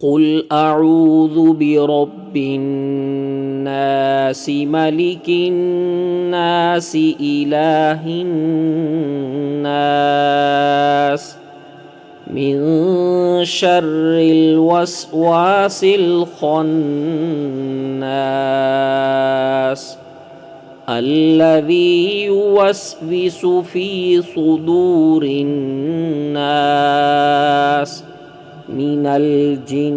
قل اعوذ برب الناس ملك الناس الہ الناس من شر الوسواس الخناس الذي يوسوس في صدور الناس من الجنة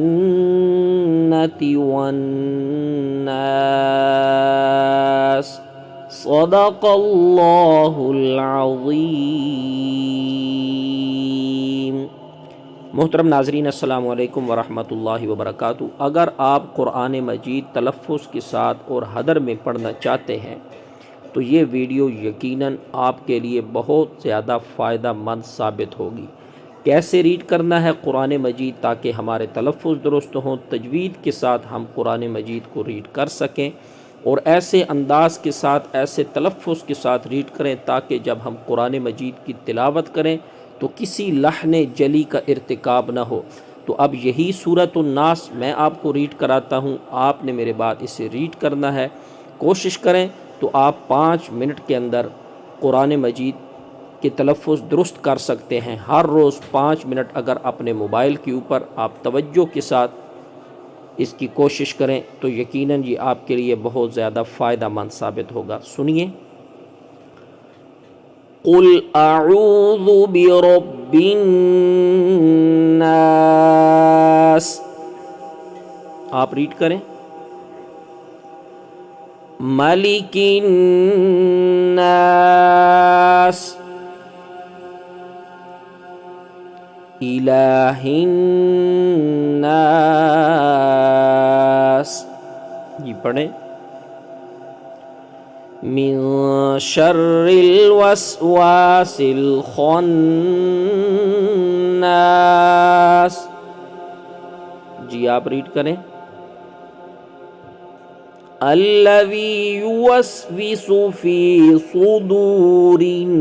والناس صدق اللہ العظیم۔ محترم ناظرین، السلام علیکم ورحمۃ اللہ وبرکاتہ۔ اگر آپ قرآن مجید تلفظ کے ساتھ اور حدر میں پڑھنا چاہتے ہیں تو یہ ویڈیو یقیناً آپ کے لیے بہت زیادہ فائدہ مند ثابت ہوگی۔ کیسے ریڈ کرنا ہے قرآن مجید تاکہ ہمارے تلفظ درست ہوں، تجوید کے ساتھ ہم قرآن مجید کو ریڈ کر سکیں، اور ایسے انداز کے ساتھ، ایسے تلفظ کے ساتھ ریڈ کریں تاکہ جب ہم قرآن مجید کی تلاوت کریں تو کسی لحن جلی کا ارتکاب نہ ہو۔ تو اب یہی سورۃ الناس میں آپ کو ریڈ کراتا ہوں، آپ نے میرے بعد اسے ریڈ کرنا ہے۔ کوشش کریں تو آپ 5 منٹ کے اندر قرآن مجید کے تلفظ درست کر سکتے ہیں۔ ہر روز 5 منٹ اگر اپنے موبائل کے اوپر آپ توجہ کے ساتھ اس کی کوشش کریں تو یقیناً یہ آپ کے لیے بہت زیادہ فائدہ مند ثابت ہوگا۔ سنیے، قل اعوذ برب الناس، آپ ریڈ کریں، ملک الناس الہ الناس، یہ پڑھیں، من شر الوسواس الخناس، جی آپ ریڈ کریں، الذی یوسوس فی صدور الناس،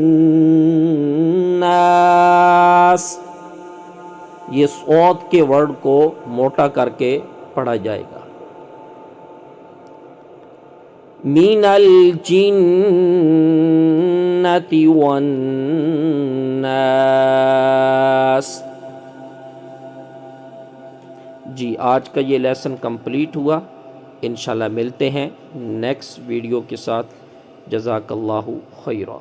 یہ صوت کے ورڈ کو موٹا کر کے پڑھا جائے گا، من الجنۃ والناس۔ جی آج کا یہ لیسن کمپلیٹ ہوا، انشاءاللہ ملتے ہیں نیکسٹ ویڈیو کے ساتھ۔ جزاک اللہ خیرہ۔